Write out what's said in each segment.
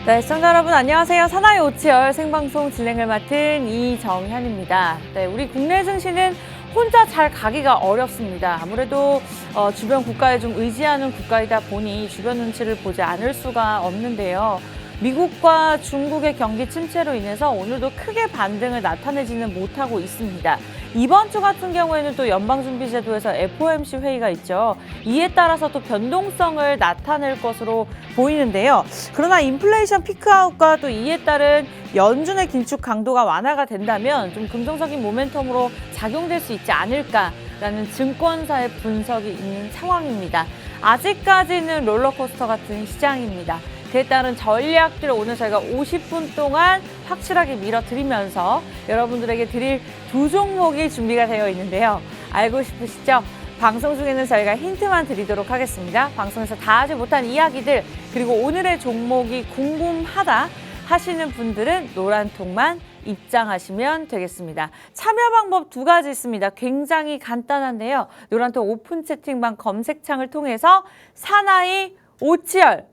네, 시청자 여러분 안녕하세요. 사나이 오치열 생방송 진행을 맡은 이정현입니다. 네, 우리 국내 증시는 혼자 잘 가기가 어렵습니다. 아무래도 주변 국가에 좀 의지하는 국가이다 보니 주변 눈치를 보지 않을 수가 없는데요. 미국과 중국의 경기 침체로 인해서 오늘도 크게 반등을 나타내지는 못하고 있습니다. 이번 주 같은 경우에는 또 연방준비제도에서 FOMC 회의가 있죠. 이에 따라서 또 변동성을 나타낼 것으로 보이는데요. 그러나 인플레이션 피크아웃과 또 이에 따른 연준의 긴축 강도가 완화가 된다면 좀 긍정적인 모멘텀으로 작용될 수 있지 않을까라는 증권사의 분석이 있는 상황입니다. 아직까지는 롤러코스터 같은 시장입니다. 그에 따른 전략들을 오늘 저희가 50분 동안 확실하게 밀어드리면서 여러분들에게 드릴 두 종목이 준비가 되어 있는데요. 알고 싶으시죠? 방송 중에는 저희가 힌트만 드리도록 하겠습니다. 방송에서 다 하지 못한 이야기들 그리고 오늘의 종목이 궁금하다 하시는 분들은 노란 통만 입장하시면 되겠습니다. 참여 방법 두 가지 있습니다. 굉장히 간단한데요. 노란통 오픈 채팅방 검색창을 통해서 사나이 오치열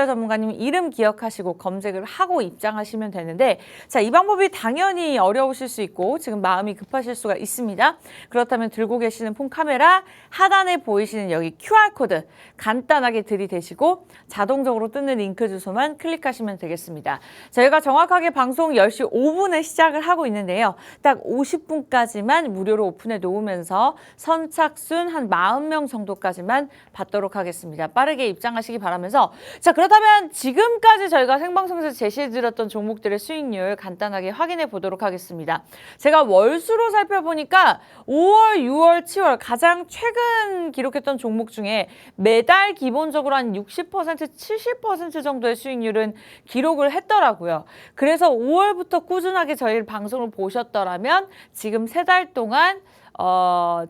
전문가님 이름 기억하시고 검색을 하고 입장하시면 되는데 자, 이 방법이 당연히 어려우실 수 있고 지금 마음이 급하실 수가 있습니다. 그렇다면 들고 계시는 폰 카메라 하단에 보이시는 여기 QR코드 간단하게 들이대시고 자동적으로 뜨는 링크 주소만 클릭하시면 되겠습니다. 저희가 정확하게 방송 10시 5분에 시작을 하고 있는데요. 딱 50분까지만 무료로 오픈해 놓으면서 선착순 한 40명 정도까지만 받도록 하겠습니다. 빠르게 입장하시기 바라면서 자, 그렇다면 지금까지 저희가 생방송에서 제시해드렸던 종목들의 수익률 간단하게 확인해 보도록 하겠습니다. 제가 월수로 살펴보니까 5월, 6월, 7월 가장 최근 기록했던 종목 중에 매달 기본적으로 한 60%, 70% 정도의 수익률은 기록을 했더라고요. 그래서 5월부터 꾸준하게 저희 방송을 보셨더라면 지금 3달 동안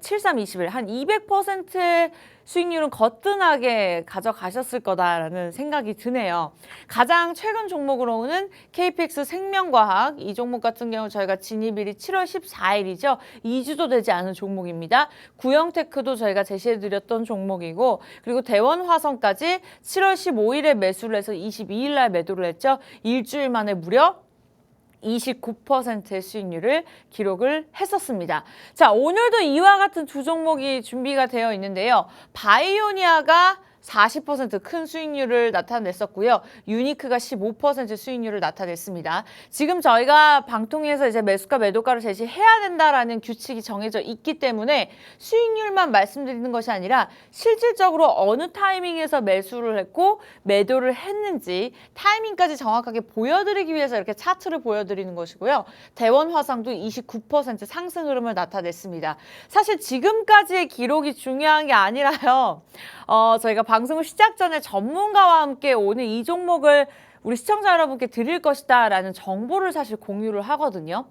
7321, 한 200%의 수익률은 거뜬하게 가져가셨을 거다라는 생각이 드네요. 가장 최근 종목으로는 KPX 생명과학, 이 종목 같은 경우 저희가 진입일이 7월 14일이죠. 2주도 되지 않은 종목입니다. 구형테크도 저희가 제시해드렸던 종목이고 그리고 대원화성까지 7월 15일에 매수를 해서 22일 날 매도를 했죠. 일주일 만에 무려 29%의 수익률을 기록을 했었습니다. 자, 오늘도 이와 같은 두 종목이 준비가 되어 있는데요. 바이오니아가 40% 큰 수익률을 나타냈었고요. 유니크가 15% 수익률을 나타냈습니다. 지금 저희가 방통위에서 이제 매수가 매도가를 제시해야 된다라는 규칙이 정해져 있기 때문에 수익률만 말씀드리는 것이 아니라 실질적으로 어느 타이밍에서 매수를 했고 매도를 했는지 타이밍까지 정확하게 보여드리기 위해서 이렇게 차트를 보여드리는 것이고요. 대원화상도 29% 상승 흐름을 나타냈습니다. 사실 지금까지의 기록이 중요한 게 아니라요. 저희가 방송을 시작 전에 전문가와 함께 오늘 이 종목을 우리 시청자 여러분께 드릴 것이다 라는 정보를 사실 공유를 하거든요.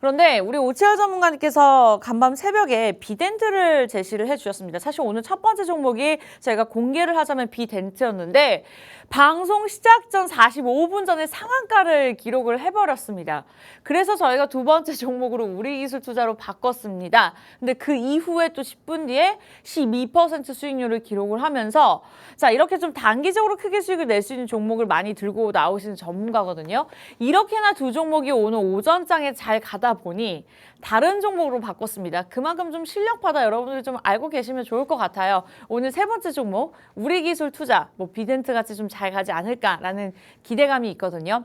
그런데 우리 오치열 전문가님께서 간밤 새벽에 비덴트를 제시를 해주셨습니다. 사실 오늘 첫 번째 종목이 저희가 공개를 하자면 비덴트였는데 방송 시작 전 45분 전에 상한가를 기록을 해버렸습니다. 그래서 저희가 두 번째 종목으로 우리기술투자로 바꿨습니다. 근데 그 이후에 또 10분 뒤에 12% 수익률을 기록을 하면서 자, 이렇게 좀 단기적으로 크게 수익을 낼 수 있는 종목을 많이 들고 나오시는 전문가거든요. 이렇게나 두 종목이 오늘 오전장에 잘 가다 보니 다른 종목으로 바꿨습니다. 그만큼 좀 실력파다 여러분들이 좀 알고 계시면 좋을 것 같아요. 오늘 세 번째 종목 우리기술투자 비덴트 같이 좀 잘 가지 않을까라는 기대감이 있거든요.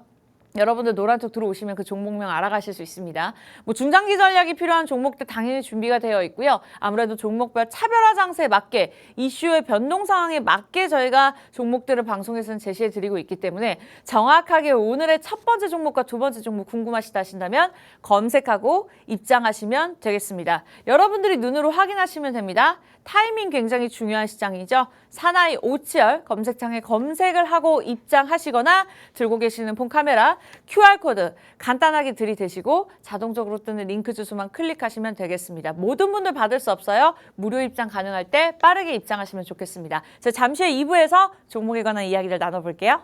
여러분들 노란톡 들어오시면 그 종목명 알아가실 수 있습니다. 중장기 전략이 필요한 종목들 당연히 준비가 되어 있고요. 아무래도 종목별 차별화 장세에 맞게 이슈의 변동 상황에 맞게 저희가 종목들을 방송에서는 제시해 드리고 있기 때문에 정확하게 오늘의 첫 번째 종목과 두 번째 종목 궁금하시다 하신다면 검색하고 입장하시면 되겠습니다. 여러분들이 눈으로 확인하시면 됩니다. 타이밍 굉장히 중요한 시장이죠. 사나이 오치열 검색창에 검색을 하고 입장하시거나 들고 계시는 폰 카메라 QR코드 간단하게 들이대시고 자동적으로 뜨는 링크 주소만 클릭하시면 되겠습니다. 모든 분들 받을 수 없어요. 무료 입장 가능할 때 빠르게 입장하시면 좋겠습니다. 자, 잠시 후 2부에서 종목에 관한 이야기를 나눠볼게요.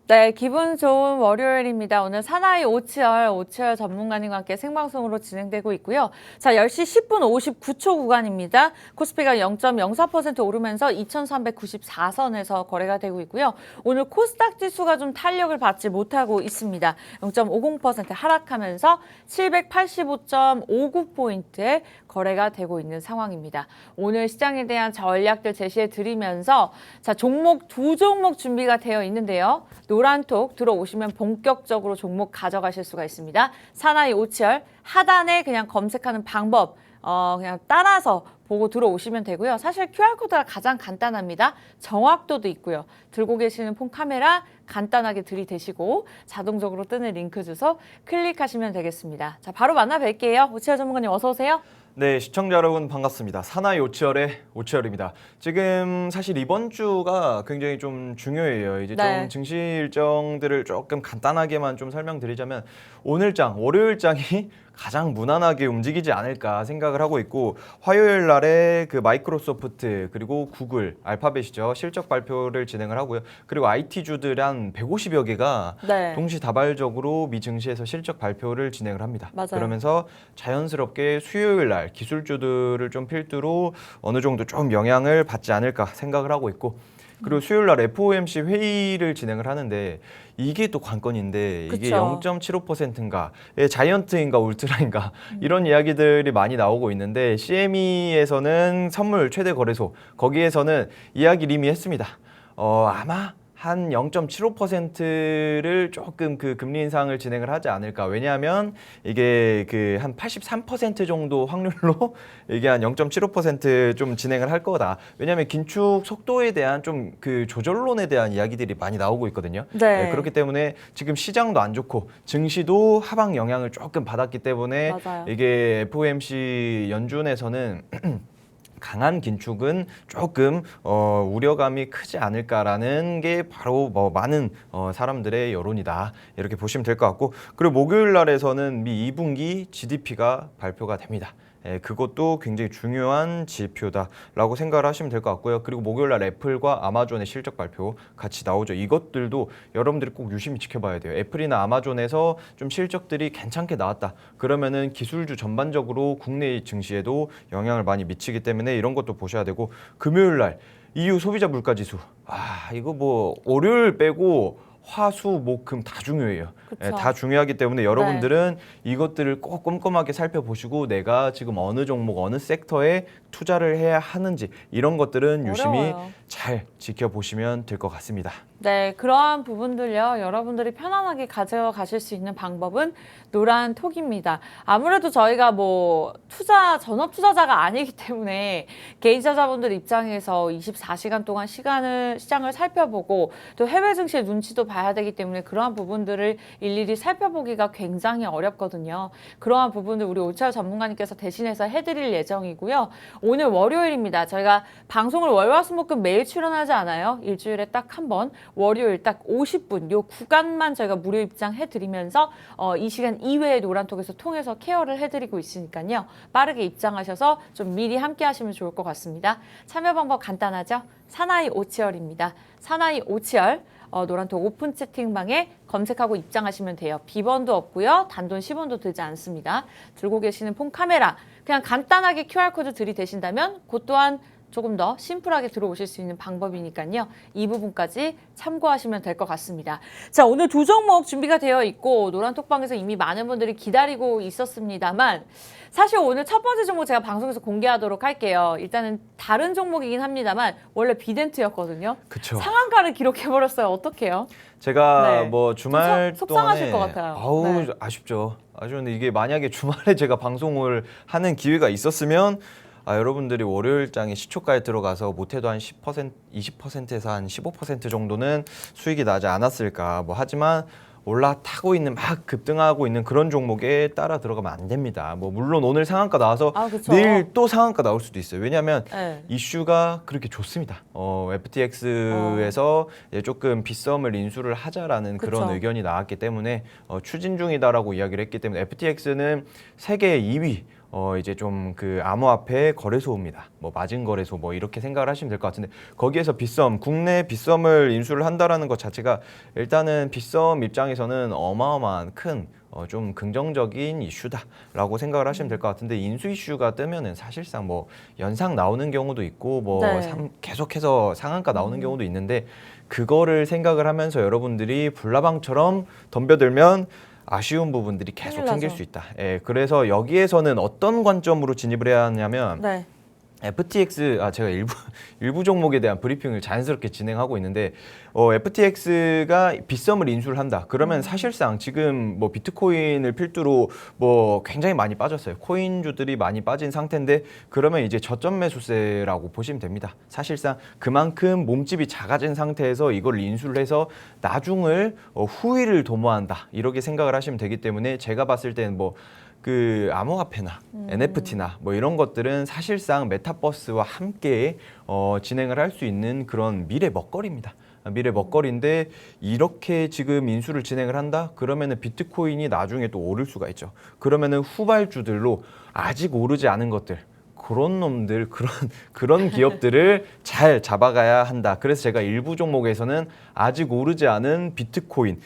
네, 기분 좋은 월요일입니다. 오늘 사나이 오치열 전문가님과 함께 생방송으로 진행되고 있고요. 자, 10시 10분 59초 구간입니다. 코스피가 0.04% 오르면서 2394선에서 거래가 되고 있고요. 오늘 코스닥 지수가 좀 탄력을 받지 못하고 있습니다. 0.50% 하락하면서 785.59포인트에 거래가 되고 있는 상황입니다. 오늘 시장에 대한 전략들 제시해 드리면서 자, 종목 두 종목 준비가 되어 있는데요. 노란톡 들어오시면 본격적으로 종목 가져가실 수가 있습니다. 사나이 오치열 하단에 그냥 검색하는 방법 그냥 따라서 보고 들어오시면 되고요. 사실 QR코드가 가장 간단합니다. 정확도도 있고요. 들고 계시는 폰 카메라 간단하게 들이대시고 자동적으로 뜨는 링크 주소 클릭하시면 되겠습니다. 자, 바로 만나 뵐게요. 오치열 전문가님 어서 오세요. 네, 시청자 여러분 반갑습니다. 사나이 오치열의 오치열입니다. 지금 사실 이번 주가 굉장히 좀 중요해요. 이제 네. 좀 증시 일정들을 조금 간단하게만 좀 설명드리자면 오늘장, 월요일장이 가장 무난하게 움직이지 않을까 생각을 하고 있고 화요일 날에 그 마이크로소프트 그리고 구글, 알파벳이죠. 실적 발표를 진행을 하고요. 그리고 IT주들 한 150여 개가 네. 동시다발적으로 미 증시에서 실적 발표를 진행을 합니다. 맞아요. 그러면서 자연스럽게 수요일 날 기술주들을 좀 필두로 어느 정도 좀 영향을 받지 않을까 생각을 하고 있고 그리고 수요일 날 FOMC 회의를 진행을 하는데 이게 또 관건인데 이게 그쵸. 0.75%인가 자이언트인가 울트라인가 이런 이야기들이 많이 나오고 있는데 CME에서는 선물 최대 거래소 거기에서는 이야기를 이미 했습니다. 아마 한 0.75%를 조금 그 금리 인상을 진행을 하지 않을까. 왜냐하면 이게 그 한 83% 정도 확률로 이게 한 0.75% 좀 진행을 할 거다. 왜냐하면 긴축 속도에 대한 좀 그 조절론에 대한 이야기들이 많이 나오고 있거든요. 네. 그렇기 때문에 지금 시장도 안 좋고 증시도 하방 영향을 조금 받았기 때문에 맞아요. 이게 FOMC 연준에서는 강한 긴축은 조금 우려감이 크지 않을까라는 게 바로 많은 사람들의 여론이다. 이렇게 보시면 될 것 같고 그리고 목요일 날에서는 미 2분기 GDP가 발표가 됩니다. 그것도 굉장히 중요한 지표다라고 생각을 하시면 될 것 같고요. 그리고 목요일 날 애플과 아마존의 실적 발표 같이 나오죠. 이것들도 여러분들이 꼭 유심히 지켜봐야 돼요. 애플이나 아마존에서 좀 실적들이 괜찮게 나왔다. 그러면은 기술주 전반적으로 국내 증시에도 영향을 많이 미치기 때문에 이런 것도 보셔야 되고 금요일 날 EU 소비자 물가 지수. 이거 뭐 월요일 빼고 화, 수, 목, 금 다 중요해요. 다 중요하기 때문에 여러분들은 이것들을 꼭 꼼꼼하게 살펴보시고 내가 지금 어느 종목, 어느 섹터에 투자를 해야 하는지 이런 것들은 유심히 어려워요. 잘 지켜보시면 될 것 같습니다. 네, 그러한 부분들요. 여러분들이 편안하게 가져가실 수 있는 방법은 노란 톡입니다. 아무래도 저희가 뭐 전업 투자자가 아니기 때문에 개인 투자자분들 입장에서 24시간 동안 시장을 살펴보고 또 해외 증시의 눈치도 봐야 되기 때문에 그러한 부분들을 일일이 살펴보기가 굉장히 어렵거든요. 그러한 부분들 우리 오치열 전문가님께서 대신해서 해드릴 예정이고요. 오늘 월요일입니다. 저희가 방송을 월화수목금 매일 출연하지 않아요. 일주일에 딱 한 번. 월요일 딱 50분 요 구간만 저희가 무료 입장해드리면서 이 시간 이외에 노란톡에서 통해서 케어를 해드리고 있으니까요. 빠르게 입장하셔서 좀 미리 함께 하시면 좋을 것 같습니다. 참여 방법 간단하죠? 사나이 오치열입니다. 사나이 오치열 노란톡 오픈 채팅방에 검색하고 입장하시면 돼요. 비번도 없고요. 단돈 10원도 들지 않습니다. 들고 계시는 폰 카메라 그냥 간단하게 QR코드 들이대신다면 그 또한 조금 더 심플하게 들어오실 수 있는 방법이니까요. 이 부분까지 참고하시면 될 것 같습니다. 자, 오늘 두 종목 준비가 되어 있고 노란톡방에서 이미 많은 분들이 기다리고 있었습니다만 사실 오늘 첫 번째 종목 제가 방송에서 공개하도록 할게요. 일단은 다른 종목이긴 합니다만 원래 비덴트였거든요. 그쵸. 상한가를 기록해버렸어요. 어떡해요? 제가 네. 뭐 주말 속상하실 동안에 것 같아요. 네. 아쉽죠. 아쉬운데 이게 만약에 주말에 제가 방송을 하는 기회가 있었으면 여러분들이 월요일장에 시초가에 들어가서 못해도 한 10%, 20%에서 한 15% 정도는 수익이 나지 않았을까. 하지만 올라타고 있는 막 급등하고 있는 그런 종목에 따라 들어가면 안 됩니다. 물론 오늘 상한가 나와서 그쵸. 내일 또 상한가 나올 수도 있어요. 왜냐하면 네. 이슈가 그렇게 좋습니다. FTX에서 조금 빗썸을 인수를 하자라는 그쵸. 그런 의견이 나왔기 때문에 추진 중이다라고 이야기를 했기 때문에 FTX는 세계 2위 이제 좀 그 암호화폐 거래소입니다. 뭐 마진 거래소 뭐 이렇게 생각을 하시면 될 것 같은데 거기에서 빗썸, 국내 빗썸을 인수를 한다라는 것 자체가 일단은 빗썸 입장에서는 어마어마한 큰 좀 긍정적인 이슈다라고 생각을 하시면 될 것 같은데 인수 이슈가 뜨면은 사실상 뭐 연상 나오는 경우도 있고 뭐 네. 계속해서 상한가 나오는 경우도 있는데 그거를 생각을 하면서 여러분들이 불나방처럼 덤벼들면 아쉬운 부분들이 계속 큰일 생길 나죠. 수 있다. 예, 그래서 여기에서는 어떤 관점으로 진입을 해야 하냐면 네. FTX 제가 일부 종목에 대한 브리핑을 자연스럽게 진행하고 있는데 FTX가 빗썸을 인수를 한다. 그러면 사실상 지금 뭐 비트코인을 필두로 뭐 굉장히 많이 빠졌어요. 코인주들이 많이 빠진 상태인데 그러면 이제 저점 매수세라고 보시면 됩니다. 사실상 그만큼 몸집이 작아진 상태에서 이걸 인수를 해서 나중을 후위를 도모한다. 이렇게 생각을 하시면 되기 때문에 제가 봤을 때는 뭐 그 암호화폐나 NFT나 뭐 이런 것들은 사실상 메타버스와 함께 진행을 할 수 있는 그런 미래 먹거리입니다. 미래 먹거리인데 이렇게 지금 인수를 진행을 한다? 그러면은 비트코인이 나중에 또 오를 수가 있죠. 그러면은 후발주들로 아직 오르지 않은 것들 그런 놈들 그런 기업들을 잘 잡아가야 한다. 그래서 제가 일부 종목에서는 아직 오르지 않은 비트코인,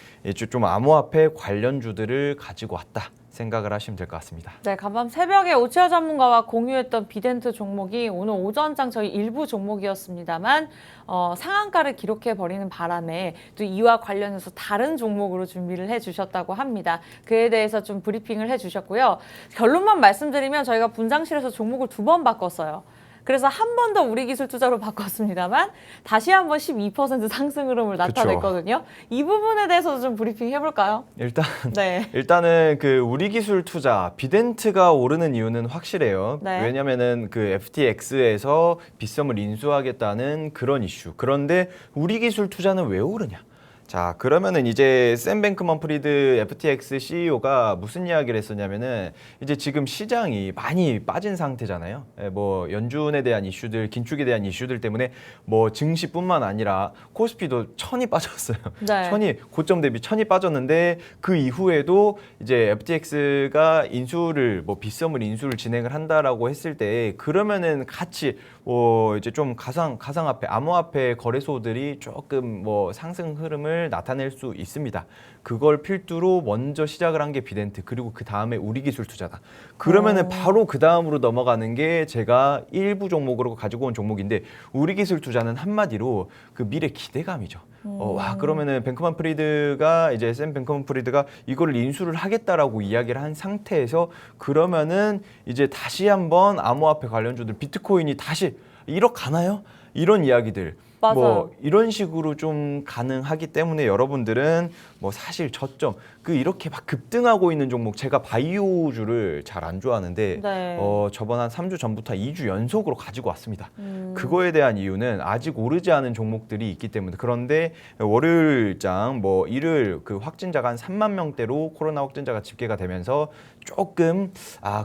좀 암호화폐 관련주들을 가지고 왔다. 생각을 하시면 될 것 같습니다. 네, 간밤 새벽에 오치아 전문가와 공유했던 비덴트 종목이 오늘 오전장 저희 일부 종목이었습니다만 상한가를 기록해 버리는 바람에 또 이와 관련해서 다른 종목으로 준비를 해주셨다고 합니다. 그에 대해서 좀 브리핑을 해주셨고요. 결론만 말씀드리면 저희가 분장실에서 종목을 2번 바꿨어요. 그래서 한 번 더 우리 기술 투자로 바꿨습니다만 다시 한번 12% 상승 흐름을 나타냈거든요. 이 부분에 대해서도 좀 브리핑 해볼까요? 일단은 그 우리 기술 투자 비덴트가 오르는 이유는 확실해요. 네. 왜냐면은 그 FTX에서 빗썸을 인수하겠다는 그런 이슈. 그런데 우리 기술 투자는 왜 오르냐? 자, 그러면은 이제 샘 뱅크먼 프리드 FTX CEO가 무슨 이야기를 했었냐면은 이제 지금 시장이 많이 빠진 상태잖아요. 뭐 연준에 대한 이슈들, 긴축에 대한 이슈들 때문에 뭐 증시뿐만 아니라 코스피도 1000이 빠졌어요. 네. 고점 대비 1000이 빠졌는데 그 이후에도 이제 FTX가 인수를 뭐 빗썸을 인수를 진행을 한다라고 했을 때 그러면은 같이 이제 좀 가상화폐, 암호화폐 거래소들이 조금 뭐 상승 흐름을 나타낼 수 있습니다. 그걸 필두로 먼저 시작을 한 게 비덴트 그리고 그 다음에 우리 기술 투자다. 그러면은 바로 그 다음으로 넘어가는 게 제가 일부 종목으로 가지고 온 종목인데 우리 기술 투자는 한마디로 그 미래 기대감이죠. 그러면은 뱅크먼 프리드가 이제 샘 뱅크먼 프리드가 이거를 인수를 하겠다라고 이야기를 한 상태에서 그러면은 이제 다시 한번 암호화폐 관련주들 비트코인이 다시 1억 가나요? 이런 이야기들. 맞아요. 뭐 이런 식으로 좀 가능하기 때문에 여러분들은 뭐 사실 저점 이렇게 막 급등하고 있는 종목 제가 바이오주를 잘 안 좋아하는데 네. 저번 한 3주 전부터 2주 연속으로 가지고 왔습니다. 그거에 대한 이유는 아직 오르지 않은 종목들이 있기 때문에 그런데 월요일장 뭐 일요일 그 확진자가 한 3만 명대로 코로나 확진자가 집계가 되면서 조금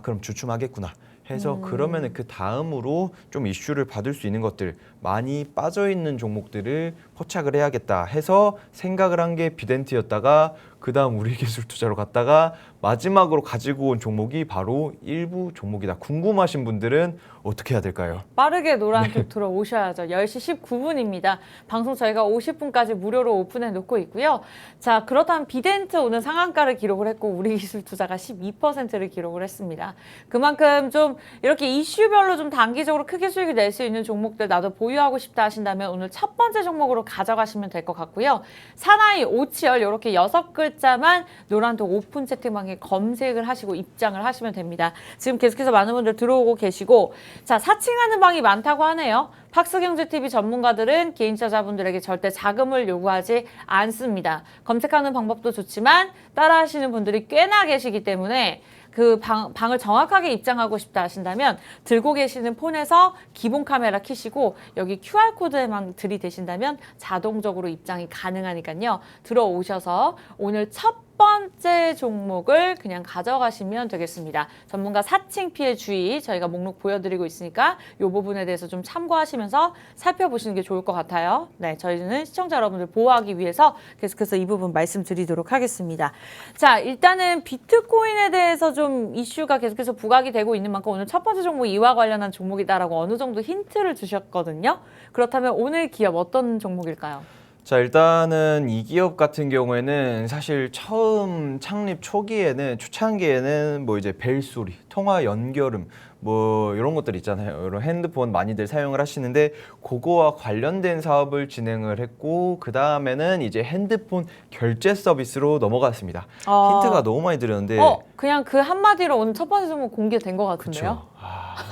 그럼 주춤하겠구나. 해서 그러면은 그 다음으로 좀 이슈를 받을 수 있는 것들 많이 빠져 있는 종목들을 포착을 해야겠다 해서 생각을 한 게 비덴트였다가 그 다음 우리 기술 투자로 갔다가 마지막으로 가지고 온 종목이 바로 일부 종목이다. 궁금하신 분들은 어떻게 해야 될까요? 빠르게 노란톡 들어오셔야죠. 10시 19분입니다. 방송 저희가 50분까지 무료로 오픈해 놓고 있고요. 자, 그렇다면 비덴트 오늘 상한가를 기록을 했고 우리 기술 투자가 12%를 기록을 했습니다. 그만큼 좀 이렇게 이슈별로 좀 단기적으로 크게 수익을 낼 수 있는 종목들 나도 보유하고 싶다 하신다면 오늘 첫 번째 종목으로 가져가시면 될 것 같고요. 사나이, 오치열 이렇게 6글자만 노란톡 오픈 채팅방에 검색을 하시고 입장을 하시면 됩니다. 지금 계속해서 많은 분들 들어오고 계시고 자, 사칭하는 방이 많다고 하네요. 팍스경제TV 전문가들은 개인투자자분들에게 절대 자금을 요구하지 않습니다. 검색하는 방법도 좋지만 따라 하시는 분들이 꽤나 계시기 때문에 그 방을 정확하게 입장하고 싶다 하신다면 들고 계시는 폰에서 기본 카메라 켜시고 여기 QR코드에만 들이대신다면 자동적으로 입장이 가능하니까요. 들어오셔서 오늘 첫 번째 종목을 그냥 가져가시면 되겠습니다. 전문가 사칭 피해 주의 저희가 목록 보여드리고 있으니까 이 부분에 대해서 좀 참고하시면서 살펴보시는 게 좋을 것 같아요. 네, 저희는 시청자 여러분들 보호하기 위해서 계속해서 이 부분 말씀드리도록 하겠습니다. 자, 일단은 비트코인에 대해서 좀 이슈가 계속해서 부각이 되고 있는 만큼 오늘 첫 번째 종목 이와 관련한 종목이다라고 어느 정도 힌트를 주셨거든요. 그렇다면 오늘 기업 어떤 종목일까요? 자, 일단은 이 기업 같은 경우에는 사실 처음 창립 초기에는 초창기에는 뭐 이제 벨소리, 통화 연결음 뭐 이런 것들 있잖아요. 이런 핸드폰 많이들 사용을 하시는데 그거와 관련된 사업을 진행을 했고 그 다음에는 이제 핸드폰 결제 서비스로 넘어갔습니다. 힌트가 너무 많이 드렸는데 그냥 그 한마디로 오늘 첫 번째 종목 공개된 것 같은데요? 그쵸.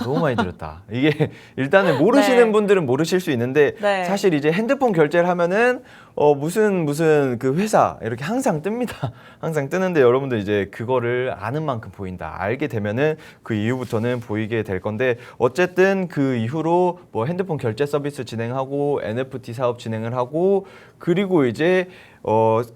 너무 많이 들었다. 이게 일단은 모르시는 네. 분들은 모르실 수 있는데 네. 사실 이제 핸드폰 결제를 하면은 무슨 그 회사 이렇게 항상 뜹니다. 항상 뜨는데 여러분들 이제 그거를 아는 만큼 보인다. 알게 되면은 그 이후부터는 보이게 될 건데 어쨌든 그 이후로 뭐 핸드폰 결제 서비스 진행하고 NFT 사업 진행을 하고 그리고 이제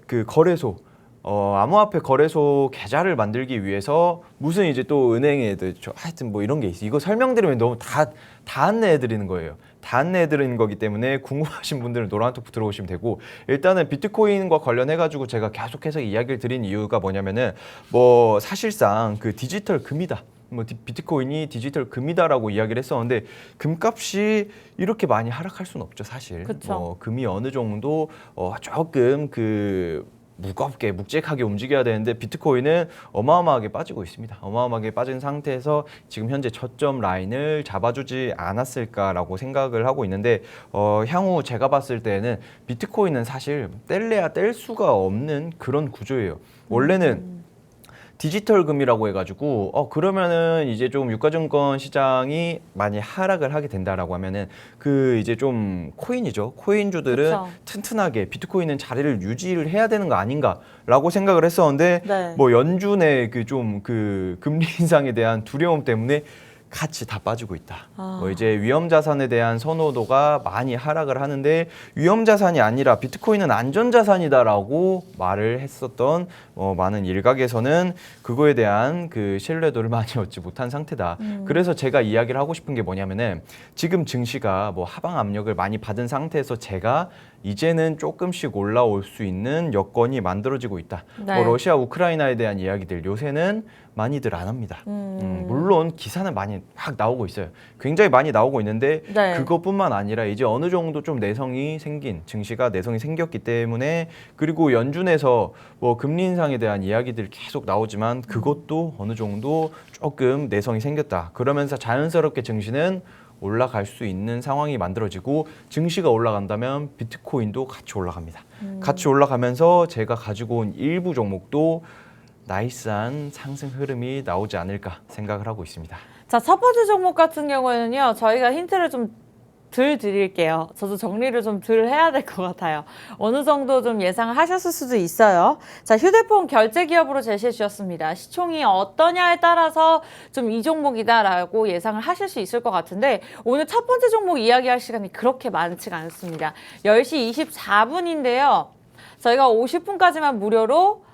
그 거래소 암호화폐 거래소 계좌를 만들기 위해서 무슨 이제 또 은행에 하여튼 뭐 이런 게 있어요. 이거 설명드리면 너무 다 안내해 드리는 거예요. 다 안내해 드리는 거기 때문에 궁금하신 분들은 노란톡 들어오시면 되고 일단은 비트코인과 관련해 가지고 제가 계속해서 이야기를 드린 이유가 뭐냐면은 뭐 사실상 그 디지털 금이다. 뭐 비트코인이 디지털 금이다라고 이야기를 했었는데 금값이 이렇게 많이 하락할 수는 없죠, 사실. 금이 어느 정도 조금 그 무겁게 묵직하게 움직여야 되는데 비트코인은 어마어마하게 빠지고 있습니다. 어마어마하게 빠진 상태에서 지금 현재 저점 라인을 잡아주지 않았을까라고 생각을 하고 있는데 향후 제가 봤을 때는 비트코인은 사실 뗄래야 뗄 수가 없는 그런 구조예요. 원래는 디지털 금이라고 해가지고 그러면은 이제 좀 유가증권 시장이 많이 하락을 하게 된다라고 하면은 그 이제 좀 코인이죠. 코인주들은 그쵸. 튼튼하게 비트코인은 자리를 유지를 해야 되는 거 아닌가라고 생각을 했었는데 네. 뭐 연준의 그 좀 그 금리 인상에 대한 두려움 때문에 같이 다 빠지고 있다. 뭐 이제 위험 자산에 대한 선호도가 많이 하락을 하는데 위험 자산이 아니라 비트코인은 안전 자산이다라고 말을 했었던 많은 일각에서는 그거에 대한 그 신뢰도를 많이 얻지 못한 상태다. 그래서 제가 이야기를 하고 싶은 게 뭐냐면은 지금 증시가 뭐 하방 압력을 많이 받은 상태에서 제가 이제는 조금씩 올라올 수 있는 여건이 만들어지고 있다. 네. 뭐 러시아 우크라이나에 대한 이야기들 요새는 많이들 안 합니다. 물론 기사는 많이 막 나오고 있어요. 굉장히 많이 나오고 있는데 네. 그것뿐만 아니라 이제 어느 정도 좀 내성이 생긴 증시가 내성이 생겼기 때문에 그리고 연준에서 뭐 금리 인상에 대한 이야기들이 계속 나오지만 그것도 어느 정도 조금 내성이 생겼다. 그러면서 자연스럽게 증시는 올라갈 수 있는 상황이 만들어지고 증시가 올라간다면 비트코인도 같이 올라갑니다. 같이 올라가면서 제가 가지고 온 일부 종목도 나이스한 상승 흐름이 나오지 않을까 생각을 하고 있습니다. 자, 첫 번째 종목 같은 경우에는요. 저희가 힌트를 좀 덜 드릴게요. 저도 정리를 좀 덜 해야 될 것 같아요. 어느 정도 좀 예상을 하셨을 수도 있어요. 자, 휴대폰 결제 기업으로 제시해 주셨습니다. 시총이 어떠냐에 따라서 좀 이 종목이다라고 예상을 하실 수 있을 것 같은데 오늘 첫 번째 종목 이야기할 시간이 그렇게 많지가 않습니다. 10시 24분인데요. 저희가 50분까지만 무료로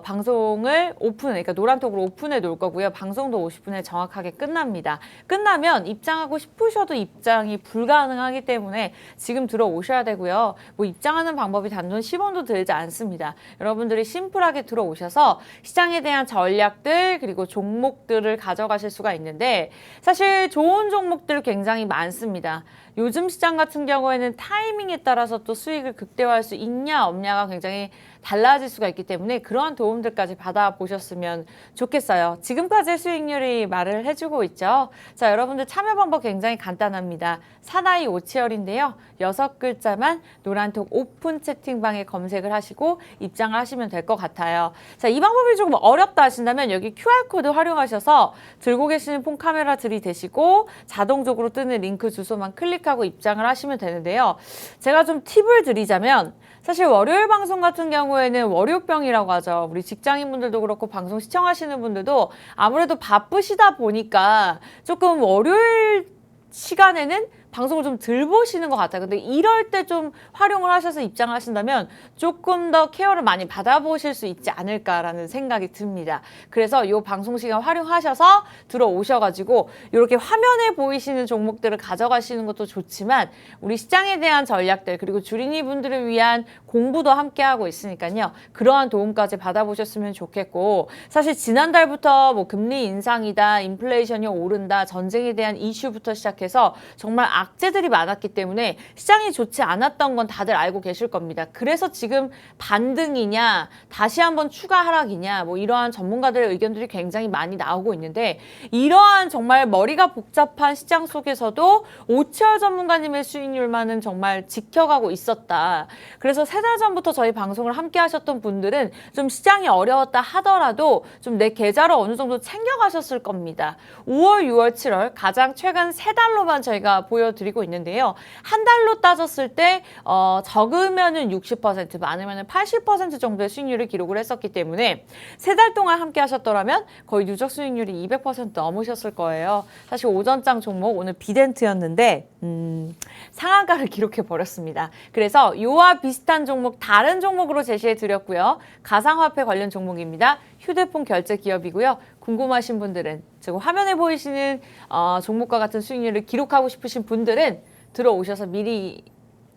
방송을 그러니까 노란톡으로 오픈해 놓을 거고요. 방송도 50분에 정확하게 끝납니다. 끝나면 입장하고 싶으셔도 입장이 불가능하기 때문에 지금 들어오셔야 되고요. 뭐 입장하는 방법이 단돈 10원도 들지 않습니다. 여러분들이 심플하게 들어오셔서 시장에 대한 전략들 그리고 종목들을 가져가실 수가 있는데 사실 좋은 종목들 굉장히 많습니다. 요즘 시장 같은 경우에는 타이밍에 따라서 또 수익을 극대화할 수 있냐 없냐가 굉장히 달라질 수가 있기 때문에 그러한 도움들까지 받아보셨으면 좋겠어요. 지금까지의 수익률이 말을 해주고 있죠. 자, 여러분들 참여 방법 굉장히 간단합니다. 사나이 오치열인데요. 6글자만 노란톡 오픈 채팅방에 검색을 하시고 입장을 하시면 될 것 같아요. 자, 이 방법이 조금 어렵다 하신다면 여기 QR코드 활용하셔서 들고 계시는 폰 카메라 들이대시고 자동적으로 뜨는 링크 주소만 클릭하고 입장을 하시면 되는데요. 제가 좀 팁을 드리자면 사실 월요일 방송 같은 경우에는 월요병이라고 하죠. 우리 직장인분들도 그렇고 방송 시청하시는 분들도 아무래도 바쁘시다 보니까 조금 월요일 시간에는 방송을 좀 덜 보시는 것 같아요. 근데 이럴 때 좀 활용을 하셔서 입장하신다면 조금 더 케어를 많이 받아보실 수 있지 않을까라는 생각이 듭니다. 그래서 이 방송 시간 활용하셔서 들어오셔가지고 이렇게 화면에 보이시는 종목들을 가져가시는 것도 좋지만 우리 시장에 대한 전략들 그리고 주린이 분들을 위한 공부도 함께 하고 있으니까요. 그러한 도움까지 받아보셨으면 좋겠고 사실 지난달부터 뭐 금리 인상이다, 인플레이션이 오른다, 전쟁에 대한 이슈부터 시작해서 정말 악재들이 많았기 때문에 시장이 좋지 않았던 건 다들 알고 계실 겁니다. 그래서 지금 반등이냐, 다시 한번 추가 하락이냐, 뭐 이러한 전문가들의 의견들이 굉장히 많이 나오고 있는데 이러한 정말 머리가 복잡한 시장 속에서도 오치열 전문가님의 수익률만은 정말 지켜가고 있었다. 그래서 3달 전부터 저희 방송을 함께 하셨던 분들은 좀 시장이 어려웠다 하더라도 좀 내 계좌를 어느 정도 챙겨가셨을 겁니다. 5월, 6월, 7월 가장 최근 3달로만 저희가 보여드리고 있는데요. 한 달로 따졌을 때 적으면은 60%, 많으면은 80% 정도의 수익률을 기록을 했었기 때문에 3달 동안 함께 하셨더라면 거의 누적 수익률이 200% 넘으셨을 거예요. 사실 오전장 종목 오늘 비덴트였는데 상한가를 기록해 버렸습니다. 그래서 이와 비슷한 종목 다른 종목으로 제시해 드렸고요. 가상화폐 관련 종목입니다. 휴대폰 결제 기업이고요. 궁금하신 분들은 지금 화면에 보이시는 종목과 같은 수익률을 기록하고 싶으신 분들은 들어오셔서 미리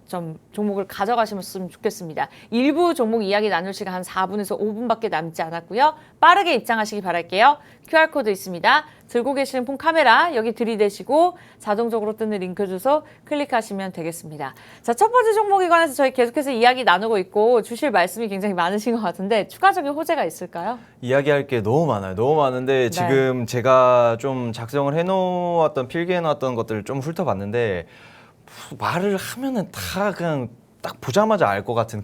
좀 종목을 가져가시면 좋겠습니다. 일부 종목 이야기 나눌 시간 한 4분에서 5분밖에 남지 않았고요. 빠르게 입장하시기 바랄게요. QR코드 있습니다. 들고 계시는 폰 카메라 여기 들이대시고 자동적으로 뜨는 링크 주소 클릭하시면 되겠습니다. 자, 첫 번째 종목에 관해서 저희 계속해서 이야기 나누고 있고 주실 말씀이 굉장히 많으신 것 같은데 추가적인 호재가 있을까요? 이야기할 게 너무 많아요. 너무 많은데 지금 제가 좀 작성을 해놓았던 필기해놨던 것들을 좀 훑어봤는데 말을 하면은 다 그냥 딱 보자마자 알 것 같은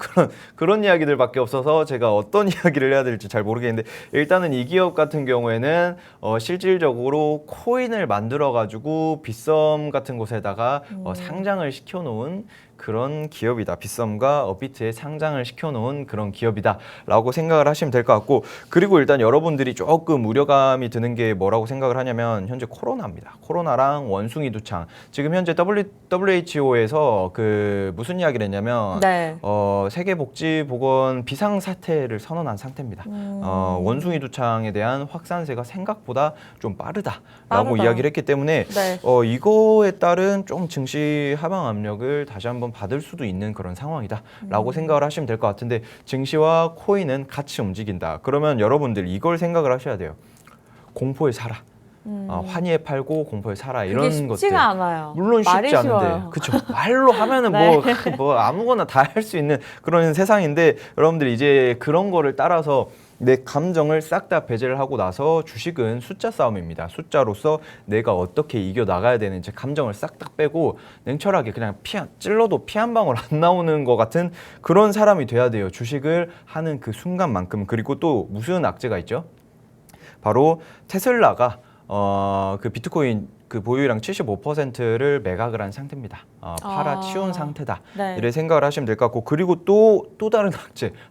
그런 이야기들밖에 없어서 제가 어떤 이야기를 해야 될지 잘 모르겠는데 일단은 이 기업 같은 경우에는 실질적으로 코인을 만들어 가지고 빗썸 같은 곳에다가 상장을 시켜놓은 그런 기업이다. 빗썸과 업비트에 상장을 시켜놓은 그런 기업이다라고 생각을 하시면 될 것 같고 그리고 일단 여러분들이 조금 우려감이 드는 게 뭐라고 생각을 하냐면 현재 코로나입니다. 코로나랑 원숭이 두창 지금 현재 WHO에서 그 무슨 이야기를 했냐면 네. 세계복지보건 비상사태를 선언한 상태입니다. 원숭이 두창에 대한 확산세가 생각보다 좀 빠르다라고 이야기를 했기 때문에 네. 이거에 따른 좀 증시 하방 압력을 다시 한번 받을 수도 있는 그런 상황이다라고 생각을 하시면 될 것 같은데 증시와 코인은 같이 움직인다. 그러면 여러분들 이걸 생각을 하셔야 돼요. 공포에 살아. 환희에 팔고 공포에 살아 이런 쉽지가 것들 않아요. 물론 쉽지 않은데 그쵸 말로 하면은 네. 뭐 아무거나 다 할 수 있는 그런 세상인데 여러분들 이제 그런 거를 따라서 내 감정을 싹 다 배제를 하고 나서 주식은 숫자 싸움입니다. 숫자로서 내가 어떻게 이겨 나가야 되는지 감정을 싹 다 빼고 냉철하게 그냥 찔러도 피 한 방울 안 나오는 것 같은 그런 사람이 돼야 돼요. 주식을 하는 그 순간만큼. 그리고 또 무슨 악재가 있죠? 바로 테슬라가 그 비트코인 그 보유량 75%를 매각을 한 상태입니다. 팔아치운 상태다. 네. 이래 생각을 하시면 될 것 같고 그리고 또 다른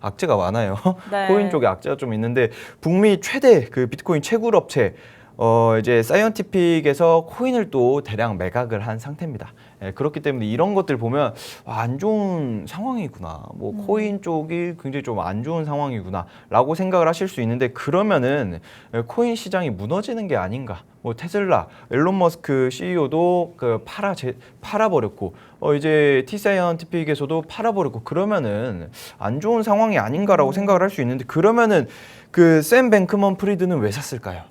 악재가 많아요. 네. 코인 쪽에 악재가 좀 있는데 북미 최대 그 비트코인 채굴 업체 이제 사이언티픽에서 코인을 또 대량 매각을 한 상태입니다. 그렇기 때문에 이런 것들 보면 안 좋은 상황이구나. 뭐 코인 쪽이 굉장히 좀 안 좋은 상황이구나라고 생각을 하실 수 있는데 그러면은 코인 시장이 무너지는 게 아닌가. 뭐 테슬라, 일론 머스크 CEO도 그 팔아버렸고 이제 T사이언티픽에서도 팔아버렸고 그러면은 안 좋은 상황이 아닌가라고 생각을 할 수 있는데 그러면은 그 샘 뱅크먼 프리드는 왜 샀을까요?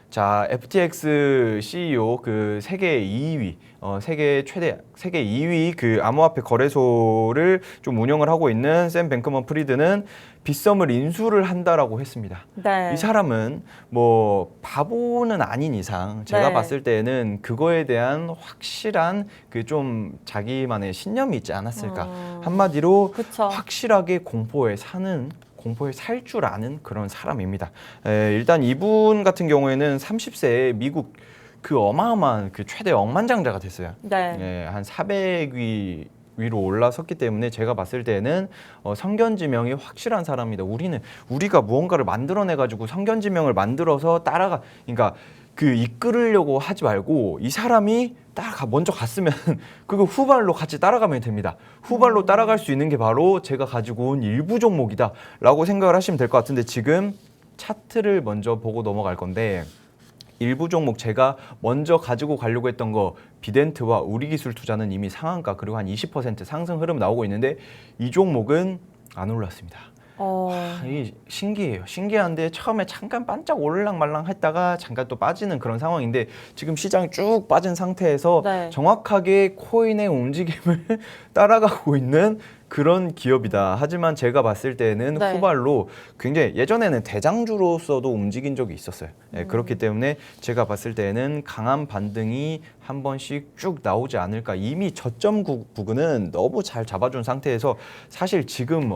자, FTX CEO 그 세계 2위, 세계 2위 그 암호화폐 거래소를 좀 운영을 하고 있는 샘 뱅크먼 프리드는 빗썸을 인수를 한다라고 했습니다. 네. 이 사람은 뭐 바보는 아닌 이상 제가 네. 봤을 때는 그거에 대한 확실한 그 좀 자기만의 신념이 있지 않았을까. 한마디로 그쵸. 확실하게 공포에 살 줄 아는 그런 사람입니다. 일단 이분 같은 경우에는 30세에 미국 그 어마어마한 그 최대 억만장자가 됐어요. 네. 한 400위 위로 올라섰기 때문에 제가 봤을 때는 성견지명이 확실한 사람이다. 우리가 무언가를 만들어내 가지고 성견지명을 만들어서 그러니까 그 이끌으려고 하지 말고 이 사람이 먼저 갔으면 그거 후발로 같이 따라가면 됩니다. 후발로 따라갈 수 있는 게 바로 제가 가지고 온 일부 종목이다라고 생각을 하시면 될 것 같은데 지금 차트를 먼저 보고 넘어갈 건데 일부 종목 제가 먼저 가지고 가려고 했던 거 비덴트와 우리기술투자는 이미 상한가 그리고 한 20% 상승 흐름 나오고 있는데 이 종목은 안 올랐습니다. 이 신기해요. 신기한데 처음에 잠깐 반짝 올랑말랑 했다가 잠깐 또 빠지는 그런 상황인데 지금 시장이 쭉 빠진 상태에서 네. 정확하게 코인의 움직임을 따라가고 있는 그런 기업이다. 하지만 제가 봤을 때는 네. 후발로 굉장히 예전에는 대장주로서도 움직인 적이 있었어요. 네, 그렇기 때문에 제가 봤을 때는 강한 반등이 한 번씩 쭉 나오지 않을까. 이미 저점 부근은 너무 잘 잡아준 상태에서 사실 지금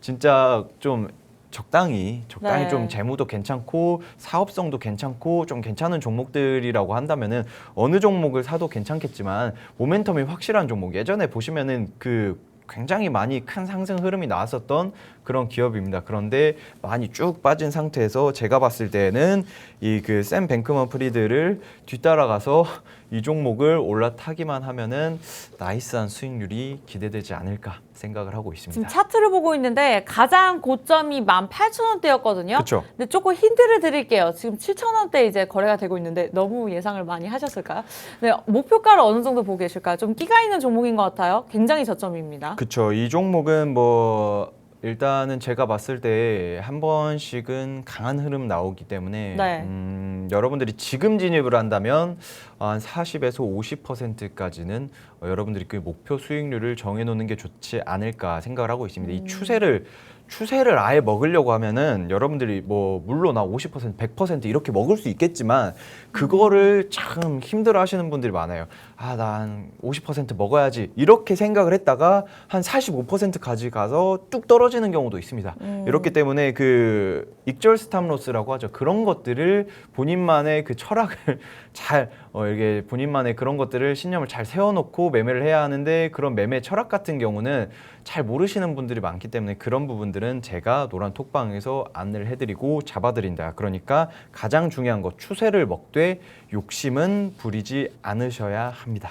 진짜 좀 적당히 네. 좀 재무도 괜찮고 사업성도 괜찮고 좀 괜찮은 종목들이라고 한다면은 어느 종목을 사도 괜찮겠지만 모멘텀이 확실한 종목 예전에 보시면은 그 굉장히 많이 큰 상승 흐름이 나왔었던 그런 기업입니다. 그런데 많이 쭉 빠진 상태에서 제가 봤을 때는 이 그 샘 뱅크먼 프리드를 뒤따라가서 이 종목을 올라타기만 하면은 나이스한 수익률이 기대되지 않을까 생각을 하고 있습니다. 지금 차트를 보고 있는데 가장 고점이 18,000원대였거든요. 그렇죠. 근데 조금 힌트를 드릴게요. 지금 7,000원대 이제 거래가 되고 있는데 너무 예상을 많이 하셨을까요? 네, 목표가를 어느 정도 보고 계실까요? 좀 끼가 있는 종목인 것 같아요. 굉장히 저점입니다. 그렇죠. 이 종목은 뭐 일단은 제가 봤을 때 한 번씩은 강한 흐름 나오기 때문에 네. 여러분들이 지금 진입을 한다면 한 40에서 50%까지는 여러분들이 그 목표 수익률을 정해놓는 게 좋지 않을까 생각을 하고 있습니다. 이 추세를 아예 먹으려고 하면은 여러분들이 뭐 물론 50%, 100% 이렇게 먹을 수 있겠지만 그거를 참 힘들어 하시는 분들이 많아요. 난 50% 먹어야지 이렇게 생각을 했다가 한 45%까지 가서 뚝 떨어지는 경우도 있습니다. 이렇기 때문에 그 익절 스탑로스라고 하죠. 그런 것들을 본인만의 그 철학을 잘 이게 본인만의 그런 것들을 신념을 잘 세워놓고 매매를 해야 하는데 그런 매매 철학 같은 경우는 잘 모르시는 분들이 많기 때문에 그런 부분들은 제가 노란 톡방에서 안내를 해드리고 잡아드린다. 그러니까 가장 중요한 것 추세를 먹되 욕심은 부리지 않으셔야 합니다.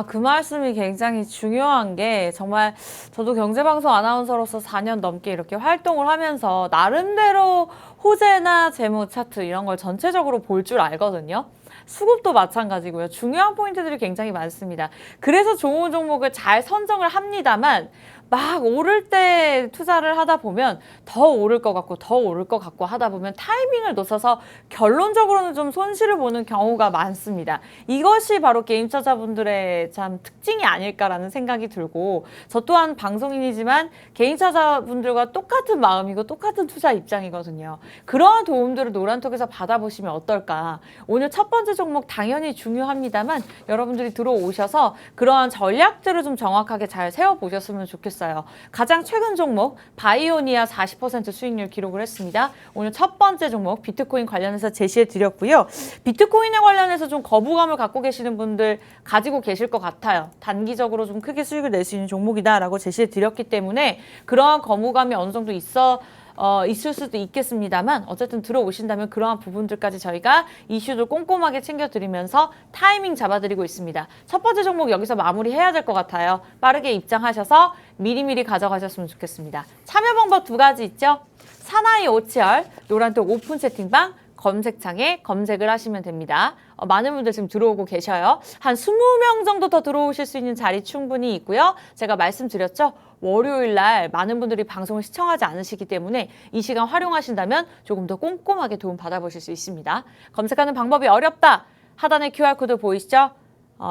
그 말씀이 굉장히 중요한 게 정말 저도 경제방송 아나운서로서 4년 넘게 이렇게 활동을 하면서 나름대로 호재나 재무 차트 이런 걸 전체적으로 볼 줄 알거든요. 수급도 마찬가지고요. 중요한 포인트들이 굉장히 많습니다. 그래서 좋은 종목을 잘 선정을 합니다만 막 오를 때 투자를 하다 보면 더 오를 것 같고 더 오를 것 같고 하다 보면 타이밍을 놓쳐서 결론적으로는 좀 손실을 보는 경우가 많습니다. 이것이 바로 게임 투자자분들의 참 특징이 아닐까라는 생각이 들고 저 또한 방송인이지만 개인 투자자분들과 똑같은 마음이고 똑같은 투자 입장이거든요. 그러한 도움들을 노란톡에서 받아보시면 어떨까. 오늘 첫 번째 종목 당연히 중요합니다만 여러분들이 들어오셔서 그러한 전략들을 좀 정확하게 잘 세워보셨으면 좋겠어요. 가장 최근 종목 바이오니아 40% 수익률 기록을 했습니다. 오늘 첫 번째 종목 비트코인 관련해서 제시해 드렸고요. 비트코인에 관련해서 좀 거부감을 갖고 계시는 분들 가지고 계실 것 같아요. 단기적으로 좀 크게 수익을 낼 수 있는 종목이다라고 제시해 드렸기 때문에 그러한 거부감이 어느 정도 있을 수도 있겠습니다만 어쨌든 들어오신다면 그러한 부분들까지 저희가 이슈를 꼼꼼하게 챙겨드리면서 타이밍 잡아드리고 있습니다. 첫 번째 종목 여기서 마무리해야 될 것 같아요. 빠르게 입장하셔서 미리미리 가져가셨으면 좋겠습니다. 참여 방법 2가지 있죠. 사나이 오치열 노란톡 오픈 채팅방 검색창에 검색을 하시면 됩니다. 많은 분들 지금 들어오고 계셔요. 한 20명 정도 더 들어오실 수 있는 자리 충분히 있고요. 제가 말씀드렸죠. 월요일 날 많은 분들이 방송을 시청하지 않으시기 때문에 이 시간 활용하신다면 조금 더 꼼꼼하게 도움 받아보실 수 있습니다. 검색하는 방법이 어렵다. 하단에 QR코드 보이시죠?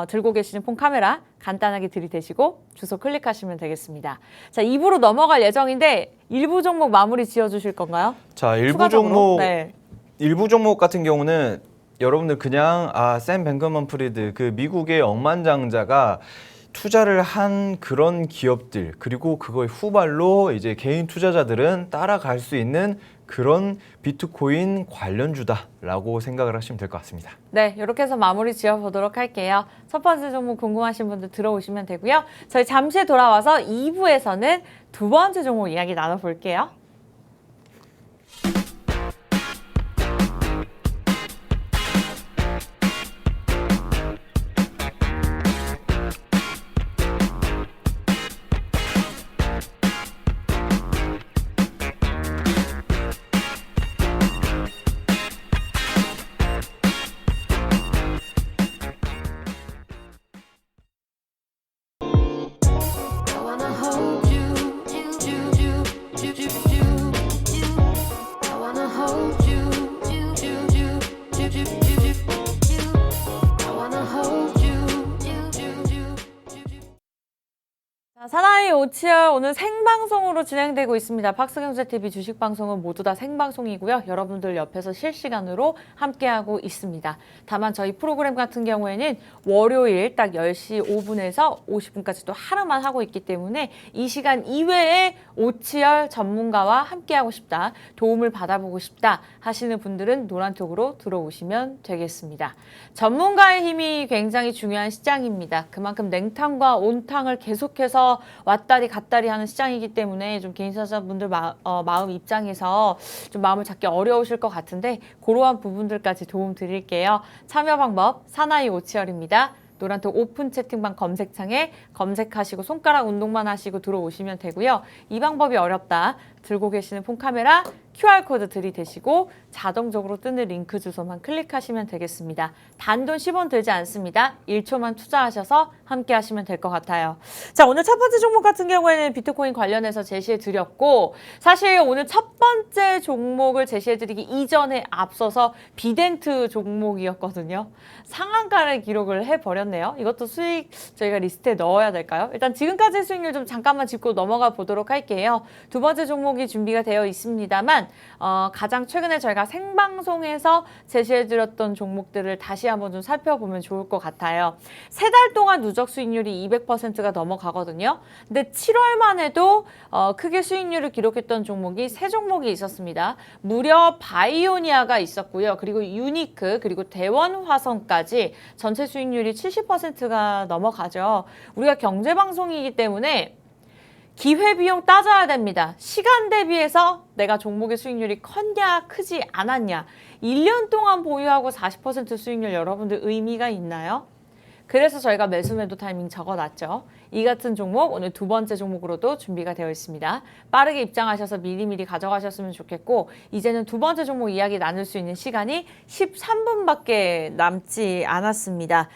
들고 계시는 폰 카메라 간단하게 들이대시고 주소 클릭하시면 되겠습니다. 자, 2부로 넘어갈 예정인데 일부 종목 마무리 지어주실 건가요? 자, 일부 추가적으로? 종목 네. 일부 종목 같은 경우는 여러분들 그냥 샘 뱅크먼 프리드 그 미국의 억만장자가 투자를 한 그런 기업들 그리고 그거의 후발로 이제 개인 투자자들은 따라갈 수 있는 그런 비트코인 관련주다라고 생각을 하시면 될 것 같습니다. 네, 이렇게 해서 마무리 지어보도록 할게요. 첫 번째 종목 궁금하신 분들 들어오시면 되고요. 저희 잠시 돌아와서 2부에서는 두 번째 종목 이야기 나눠볼게요. 사나이 오치열 오늘 생방송으로 진행되고 있습니다. 박스경제TV 주식방송은 모두 다 생방송이고요. 여러분들 옆에서 실시간으로 함께하고 있습니다. 다만 저희 프로그램 같은 경우에는 월요일 딱 10시 5분에서 50분까지 또 하루만 하고 있기 때문에 이 시간 이외에 오치열 전문가와 함께하고 싶다, 도움을 받아보고 싶다 하시는 분들은 노란톡으로 들어오시면 되겠습니다. 전문가의 힘이 굉장히 중요한 시장입니다. 그만큼 냉탕과 온탕을 계속해서 왔다리 갔다리 하는 시장이기 때문에 좀 개인사자분들 마음 입장에서 좀 마음을 잡기 어려우실 것 같은데 그러한 부분들까지 도움 드릴게요. 참여 방법 사나이 오치열입니다. 노란톡 오픈 채팅방 검색창에 검색하시고 손가락 운동만 하시고 들어오시면 되고요. 이 방법이 어렵다. 들고 계시는 폰카메라 QR코드 들이대시고 자동적으로 뜨는 링크 주소만 클릭하시면 되겠습니다. 단돈 10원 들지 않습니다. 1초만 투자하셔서 함께 하시면 될 것 같아요. 자, 오늘 첫 번째 종목 같은 경우에는 비트코인 관련해서 제시해 드렸고, 사실 오늘 첫 번째 종목을 제시해 드리기 이전에 앞서서 비덴트 종목이었거든요. 상한가를 기록을 해버렸네요. 이것도 수익 저희가 리스트에 넣어야 될까요? 일단 지금까지 수익률 좀 잠깐만 짚고 넘어가 보도록 할게요. 두 번째 종목이 준비가 되어 있습니다만 가장 최근에 저희가 생방송에서 제시해드렸던 종목들을 다시 한번 좀 살펴보면 좋을 것 같아요. 세 달 동안 누적 수익률이 200%가 넘어가거든요. 근데 7월만 해도 크게 수익률을 기록했던 종목이 세 종목이 있었습니다. 무려 바이오니아가 있었고요. 그리고 유니크, 그리고 대원화성까지 전체 수익률이 70%가 넘어가죠. 우리가 경제방송이기 때문에 기회비용 따져야 됩니다. 시간 대비해서 내가 종목의 수익률이 컸냐 크지 않았냐. 1년 동안 보유하고 40% 수익률 여러분들 의미가 있나요? 그래서 저희가 매수 타이밍 적어놨죠. 이 같은 종목 오늘 두 번째 종목으로도 준비가 되어 있습니다. 빠르게 입장하셔서 미리미리 가져가셨으면 좋겠고, 이제는 두 번째 종목 이야기 나눌 수 있는 시간이 13분밖에 남지 않았습니다.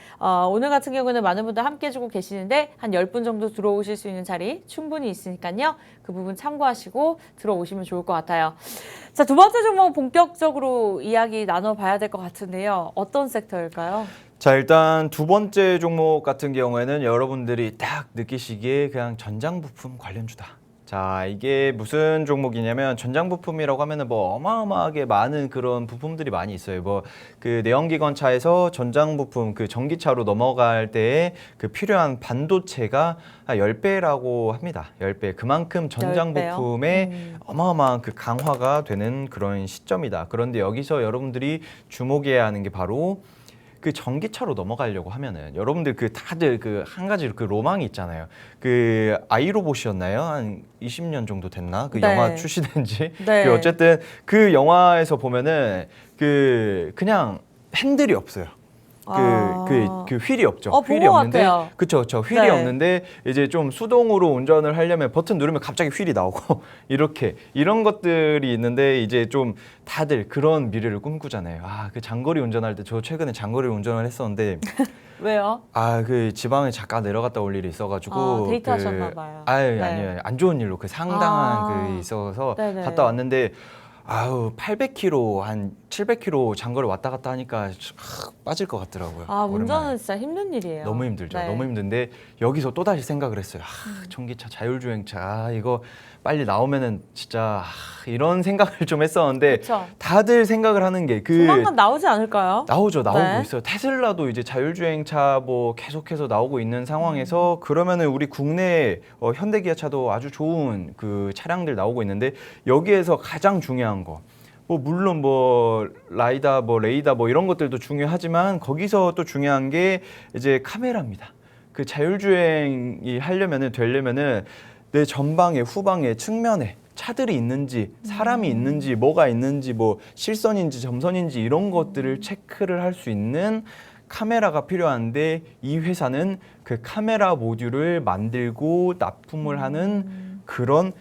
오늘 같은 경우는 많은 분들 함께 해주고 계시는데 한 10분 정도 들어오실 수 있는 자리 충분히 있으니까요. 그 부분 참고하시고 들어오시면 좋을 것 같아요. 자, 두 번째 종목 본격적으로 이야기 나눠봐야 될 것 같은데요. 어떤 섹터일까요? 자, 일단 두 번째 종목 같은 경우에는 여러분들이 딱 느끼시기에 그냥 전장부품 관련주다. 자, 이게 무슨 종목이냐면 전장부품이라고 하면은 뭐 어마어마하게 많은 그런 부품들이 많이 있어요. 뭐 그 내연기관차에서 전장부품 그 전기차로 넘어갈 때에 그 필요한 반도체가 한 10배라고 합니다. 10배. 그만큼 전장부품의 어마어마한 그 강화가 되는 그런 시점이다. 그런데 여기서 여러분들이 주목해야 하는 게 바로 그 전기차로 넘어가려고 하면은 여러분들 그 다들 그 한 가지 그 로망이 있잖아요. 그 아이로봇이었나요? 한 20년 정도 됐나? 그 네. 영화 출시된지. 네. 그 어쨌든 그 영화에서 보면은 그냥 핸들이 없어요. 그 휠이 없죠. 휠이 본것 없는데, 같아요. 그쵸. 휠이 네. 없는데 이제 좀 수동으로 운전을 하려면 버튼 누르면 갑자기 휠이 나오고 이렇게 이런 것들이 있는데 이제 좀 다들 그런 미래를 꿈꾸잖아요. 아, 그 장거리 운전할 때 저 최근에 장거리 운전을 했었는데 왜요? 그 지방에 잠깐 내려갔다 올 일이 있어가지고 데이트 하셨나 봐요. 아유, 네. 아니에요. 안 좋은 일로 그 상당한 그 있어서 네네. 갔다 왔는데 800km 한 700km 장거리 왔다 갔다 하니까 빠질 것 같더라고요. 운전은 오랜만에. 진짜 힘든 일이에요. 너무 힘들죠. 네. 너무 힘든데 여기서 또 다시 생각을 했어요. 전기차, 자율주행차 이거 빨리 나오면은 진짜 이런 생각을 좀 했었는데 그쵸. 다들 생각을 하는 게 조만간 나오지 않을까요? 나오고 네. 있어요. 테슬라도 이제 자율주행차 뭐 계속해서 나오고 있는 상황에서 그러면은 우리 국내 현대기아차도 아주 좋은 그 차량들 나오고 있는데 여기에서 가장 중요한 거. 뭐 물론 뭐 라이다 뭐 레이다 뭐 이런 것들도 중요하지만 거기서 또 중요한 게 이제 카메라입니다. 그 자율주행이 되려면은 내 전방에 후방에 측면에 차들이 있는지 사람이 있는지 뭐가 있는지 뭐 실선인지 점선인지 이런 것들을 체크를 할 수 있는 카메라가 필요한데 이 회사는 그 카메라 모듈을 만들고 납품을 하는 그런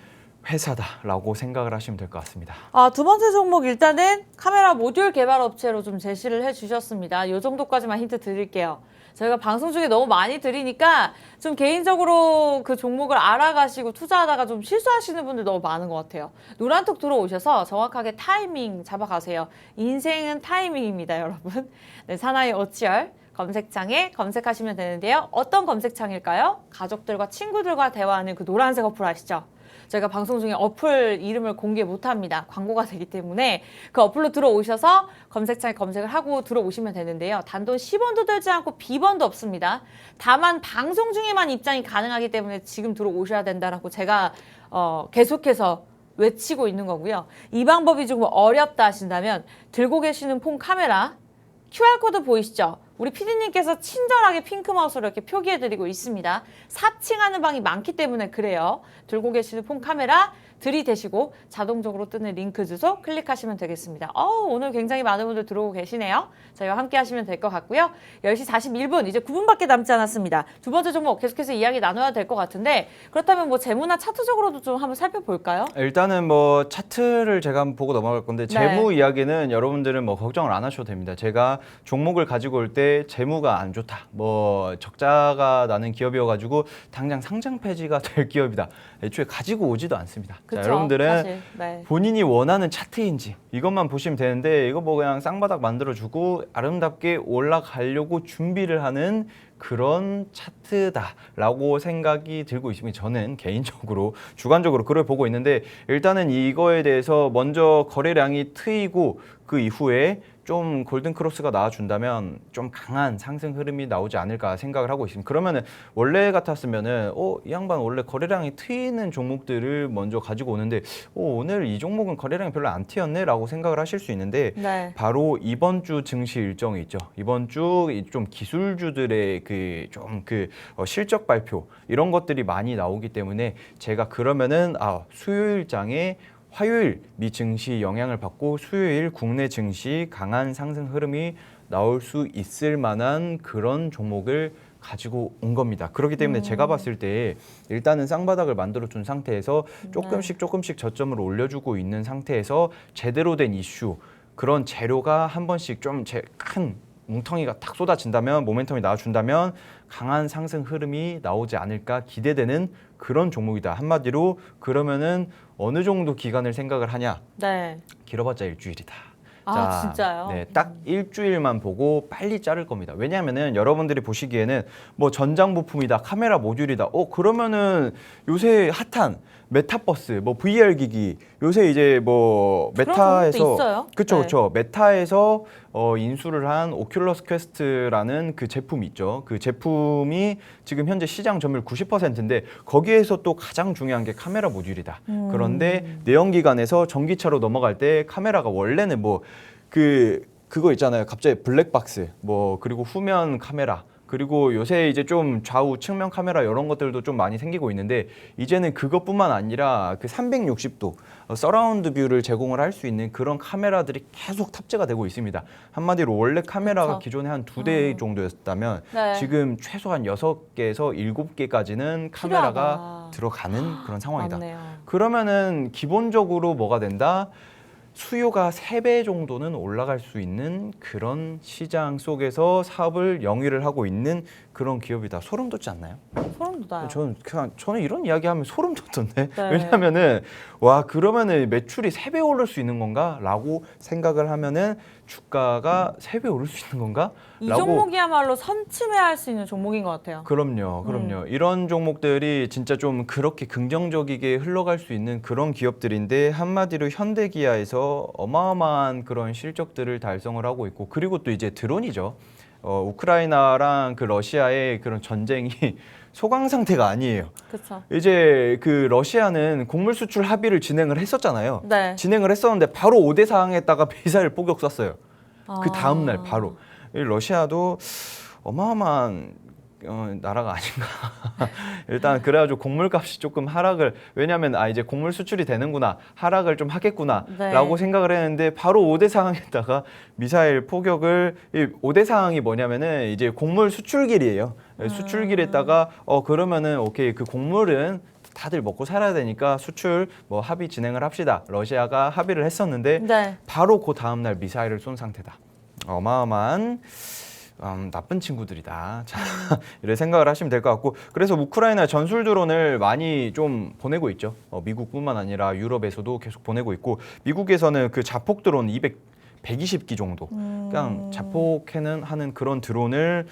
회사다라고 생각을 하시면 될 것 같습니다. 두 번째 종목 일단은 카메라 모듈 개발 업체로 좀 제시를 해주셨습니다. 이 정도까지만 힌트 드릴게요. 저희가 방송 중에 너무 많이 드리니까 좀 개인적으로 그 종목을 알아가시고 투자하다가 좀 실수하시는 분들 너무 많은 것 같아요. 노란톡 들어오셔서 정확하게 타이밍 잡아가세요. 인생은 타이밍입니다, 여러분. 네, 사나이 어치열 검색창에 검색하시면 되는데요. 어떤 검색창일까요? 가족들과 친구들과 대화하는 그 노란색 어플 아시죠? 저희가 방송 중에 어플 이름을 공개 못합니다. 광고가 되기 때문에 그 어플로 들어오셔서 검색창에 검색을 하고 들어오시면 되는데요. 단돈 10원도 들지 않고 비번도 없습니다. 다만 방송 중에만 입장이 가능하기 때문에 지금 들어오셔야 된다라고 제가 계속해서 외치고 있는 거고요. 이 방법이 조금 어렵다 하신다면 들고 계시는 폰 카메라 QR코드 보이시죠? 우리 PD님께서 친절하게 핑크마우스로 이렇게 표기해드리고 있습니다. 사칭하는 방이 많기 때문에 그래요. 들고 계시는 폰 카메라 들이대시고 자동적으로 뜨는 링크 주소 클릭하시면 되겠습니다. 오늘 굉장히 많은 분들 들어오고 계시네요. 저희와 함께 하시면 될 것 같고요. 10시 41분, 이제 9분밖에 남지 않았습니다. 두 번째 종목 계속해서 이야기 나눠야 될 것 같은데 그렇다면 뭐 재무나 차트적으로도 좀 한번 살펴볼까요? 일단은 뭐 차트를 제가 한번 보고 넘어갈 건데 재무 이야기는 여러분들은 뭐 걱정을 안 하셔도 됩니다. 제가 종목을 가지고 올 때 재무가 안 좋다, 뭐 적자가 나는 기업이어가지고 당장 상장 폐지가 될 기업이다, 애초에 가지고 오지도 않습니다. 자, 여러분들은 사실, 본인이 원하는 차트인지 이것만 보시면 되는데 이거 뭐 그냥 쌍바닥 만들어주고 아름답게 올라가려고 준비를 하는 그런 차트다라고 생각이 들고 있습니다. 저는 개인적으로 주관적으로 그걸 보고 있는데 일단은 이거에 대해서 먼저 거래량이 트이고 그 이후에 좀 골든 크로스가 나와준다면 좀 강한 상승 흐름이 나오지 않을까 생각을 하고 있습니다. 그러면은 원래 같았으면은 이 양반 원래 거래량이 트이는 종목들을 먼저 가지고 오는데 오늘 이 종목은 거래량이 별로 안 트였네라고 생각을 하실 수 있는데 바로 이번 주 증시 일정이 있죠. 이번 주 좀 기술주들의 실적 발표 이런 것들이 많이 나오기 때문에 제가 그러면은 수요일장에 화요일 미 증시 영향을 받고 수요일 국내 증시 강한 상승 흐름이 나올 수 있을 만한 그런 종목을 가지고 온 겁니다. 그렇기 때문에 제가 봤을 때 일단은 쌍바닥을 만들어준 상태에서 조금씩 저점을 올려주고 있는 상태에서 제대로 된 이슈, 그런 재료가 한 번씩 좀 큰 뭉텅이가 딱 쏟아진다면, 모멘텀이 나와준다면 강한 상승 흐름이 나오지 않을까 기대되는 그런 종목이다. 한마디로 그러면은 어느 정도 기간을 생각을 하냐? 길어봤자 일주일이다. 자, 진짜요? 네, 딱 일주일만 보고 빨리 자를 겁니다. 왜냐하면은 여러분들이 보시기에는 뭐 전장 부품이다, 카메라 모듈이다. 그러면은 요새 핫한 메타버스, 뭐 VR 기기, 요새 이제 뭐 메타에서 그쵸. 메타에서 인수를 한 오큘러스 퀘스트라는 그 제품이 있죠. 그 제품이 지금 현재 시장 점유율 90%인데 거기에서 또 가장 중요한 게 카메라 모듈이다. 그런데 내연기관에서 전기차로 넘어갈 때 카메라가 원래는 뭐 그거 있잖아요. 갑자기 블랙박스, 뭐 그리고 후면 카메라, 그리고 요새 이제 좀 좌우 측면 카메라 이런 것들도 좀 많이 생기고 있는데 이제는 그것뿐만 아니라 그 360도 서라운드 뷰를 제공을 할 수 있는 그런 카메라들이 계속 탑재가 되고 있습니다. 한마디로 원래 카메라가 기존에 한 2대 정도였다면 지금 최소한 6개에서 7개까지는 카메라가 들어가는 그런 상황이다. 그러면은 기본적으로 뭐가 된다? 수요가 3배 정도는 올라갈 수 있는 그런 시장 속에서 사업을 영위를 하고 있는 그런 기업이다. 소름 돋지 않나요? 소름 돋아요. 저는 이런 이야기하면 소름 돋던데. 왜냐하면은 그러면은 매출이 3배 오를 수 있는 건가?라고 생각을 하면은 주가가 3배 오를 수 있는 건가? 이 종목이야말로 선침해할 수 있는 종목인 것 같아요. 그럼요. 이런 종목들이 진짜 좀 그렇게 긍정적이게 흘러갈 수 있는 그런 기업들인데 한마디로 현대기아에서 어마어마한 그런 실적들을 달성을 하고 있고, 그리고 또 이제 드론이죠. 우크라이나랑 그 러시아의 그런 전쟁이 소강 상태가 아니에요. 이제 그 러시아는 곡물 수출 합의를 진행을 했었잖아요. 진행을 했었는데 바로 5대 상황에다가 미사일 포격 쐈어요. 그 다음 날 바로. 러시아도 어마어마한 나라가 아닌가. 일단 그래가지고 곡물값이 조금 하락을, 왜냐하면 이제 곡물 수출이 되는구나, 하락을 좀 하겠구나라고 생각을 했는데 바로 5대 상황에다가 미사일 포격을. 5대 상황이 뭐냐면은 이제 곡물 수출길이에요. 수출길에다가 그러면은 오케이, 그 곡물은 다들 먹고 살아야 되니까 수출 뭐 합의 진행을 합시다. 러시아가 합의를 했었는데 바로 그 다음 날 미사일을 쏜 상태다. 어마어마한 나쁜 친구들이다. 자, 이런 생각을 하시면 될 것 같고, 그래서 우크라이나 전술 드론을 많이 좀 보내고 있죠. 미국뿐만 아니라 유럽에서도 계속 보내고 있고, 미국에서는 그 자폭 드론 120기 정도 그냥 자폭하는 하는 그런 드론을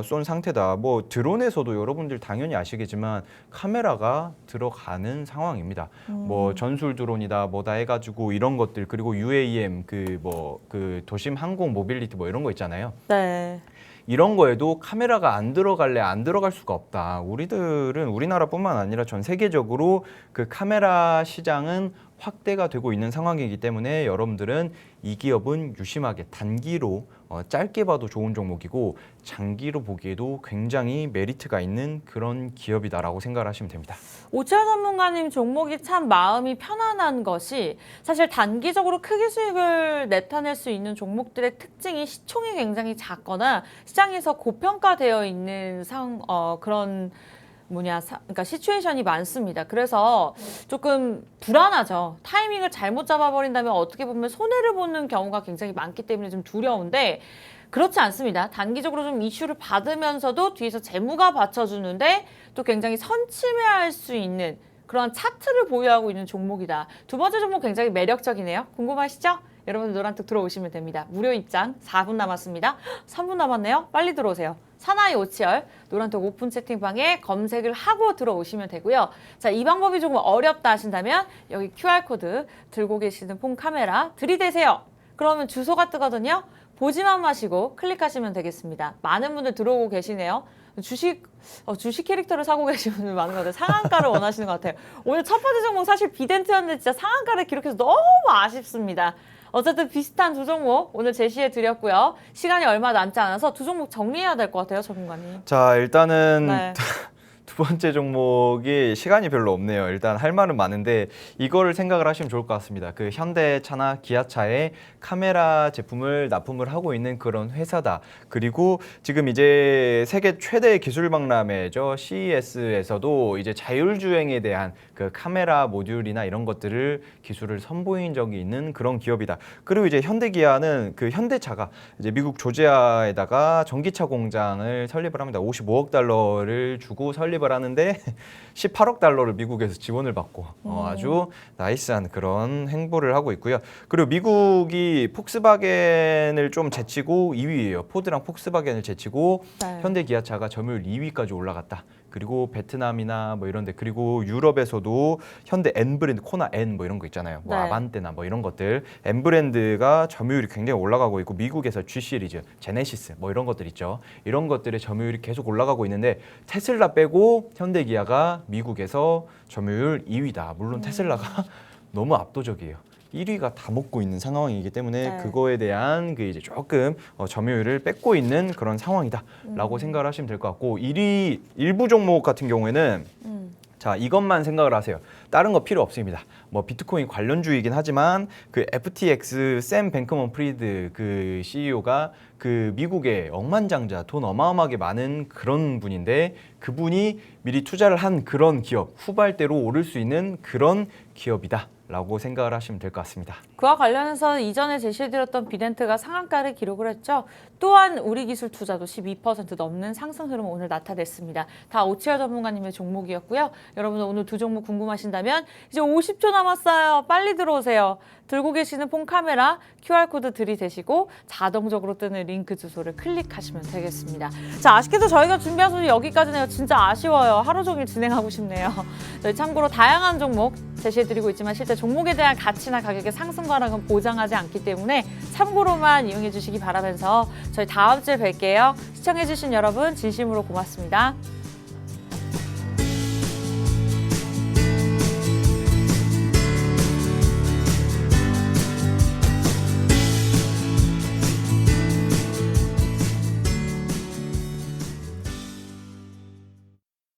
쏜 상태다. 뭐 드론에서도 여러분들 당연히 아시겠지만 카메라가 들어가는 상황입니다. 뭐 전술 드론이다 뭐다 해가지고 이런 것들 그리고 UAM 그 도심 항공 모빌리티 뭐 이런 거 있잖아요. 네. 이런 거에도 카메라가 안 들어갈래 안 들어갈 수가 없다. 우리들은 우리나라뿐만 아니라 전 세계적으로 그 카메라 시장은 확대가 되고 있는 상황이기 때문에 여러분들은 이 기업은 유심하게 단기로 짧게 봐도 좋은 종목이고 장기로 보기에도 굉장히 메리트가 있는 그런 기업이다라고 생각을 하시면 됩니다. 오치열 전문가님 종목이 참 마음이 편안한 것이 사실 단기적으로 크게 수익을 내타낼 수 있는 종목들의 특징이 시총이 굉장히 작거나 시장에서 고평가되어 있는 그런 그러니까 시츄에이션이 많습니다. 그래서 조금 불안하죠. 타이밍을 잘못 잡아버린다면 어떻게 보면 손해를 보는 경우가 굉장히 많기 때문에 좀 두려운데 그렇지 않습니다. 단기적으로 좀 이슈를 받으면서도 뒤에서 재무가 받쳐주는데 또 굉장히 선침해할 수 있는 그런 차트를 보유하고 있는 종목이다. 두 번째 종목 굉장히 매력적이네요. 궁금하시죠? 여러분들 노란톡 들어오시면 됩니다. 무료 입장 4분 남았습니다. 3분 남았네요. 빨리 들어오세요. 사나이 오치열 노란톡 오픈 채팅방에 검색을 하고 들어오시면 되고요. 자, 이 방법이 조금 어렵다 하신다면 여기 QR코드 들고 계시는 폰 카메라 들이대세요. 그러면 주소가 뜨거든요. 보지만 마시고 클릭하시면 되겠습니다. 많은 분들 들어오고 계시네요. 주식 캐릭터를 사고 계시는 분들 많은 것 같아요. 상한가를 원하시는 것 같아요. 오늘 첫 번째 종목 사실 비덴트였는데 진짜 상한가를 기록해서 너무 아쉽습니다. 어쨌든 비슷한 두 종목 오늘 제시해 드렸고요. 시간이 얼마 남지 않아서 두 종목 정리해야 될 것 같아요, 전문가님. 자, 일단은 네. 두 번째 종목이 시간이 별로 없네요. 일단 할 말은 많은데 이거를 생각을 하시면 좋을 것 같습니다. 그 현대차나 기아차의 카메라 제품을 납품을 하고 있는 그런 회사다. 그리고 지금 이제 세계 최대 기술 박람회죠. CES에서도 이제 자율주행에 대한 그 카메라 모듈이나 이런 것들을 기술을 선보인 적이 있는 그런 기업이다. 그리고 이제 현대기아는 그 현대차가 이제 미국 조지아에다가 전기차 공장을 설립을 합니다. 55억 달러를 주고 설립을 하는데 18억 달러를 미국에서 지원을 받고 아주 나이스한 그런 행보를 하고 있고요. 그리고 미국이 폭스바겐을 좀 제치고 2위예요. 포드랑 폭스바겐을 제치고 네. 현대기아차가 점유율 2위까지 올라갔다. 그리고 베트남이나 뭐 이런데 그리고 유럽에서도 현대 N 브랜드 코나 N 뭐 이런 거 있잖아요. 뭐 네. 아반떼나 뭐 이런 것들 N 브랜드가 점유율이 굉장히 올라가고 있고 미국에서 G 시리즈, 제네시스 뭐 이런 것들 있죠. 이런 것들의 점유율이 계속 올라가고 있는데 테슬라 빼고 현대기아가 미국에서 점유율 2위다. 물론 테슬라가 너무 압도적이에요. 1위가 다 먹고 있는 상황이기 때문에 네. 그거에 대한 그 이제 조금 점유율을 뺏고 있는 그런 상황이다라고 생각을 하시면 될 것 같고 1위 일부 종목 같은 경우에는 자, 이것만 생각을 하세요. 다른 거 필요 없습니다. 뭐 비트코인 관련주이긴 하지만 그 FTX 샘 뱅크먼 프리드 그 CEO가 그 미국의 억만장자 돈 어마어마하게 많은 그런 분인데 그분이 미리 투자를 한 그런 기업, 후발대로 오를 수 있는 그런 기업이다. 라고 생각을 하시면 될 것 같습니다. 그와 관련해서 이전에 제시해드렸던 비덴트가 상한가를 기록을 했죠. 또한 우리 기술 투자도 12% 넘는 상승 흐름 오늘 나타냈습니다. 다 오치열 전문가님의 종목이었고요. 여러분들 오늘 두 종목 궁금하신다면 이제 50초 남았어요. 빨리 들어오세요. 들고 계시는 폰 카메라 QR코드 들이대시고 자동적으로 뜨는 링크 주소를 클릭하시면 되겠습니다. 자, 아쉽게도 저희가 준비한 소식 여기까지네요. 진짜 아쉬워요. 하루 종일 진행하고 싶네요. 저희 참고로 다양한 종목 제시해드리고 있지만 실제 종목에 대한 가치나 가격의 상승 과락은 보장하지 않기 때문에 참고로만 이용해 주시기 바라면서 저희 다음 주에 뵐게요. 시청해 주신 여러분 진심으로 고맙습니다.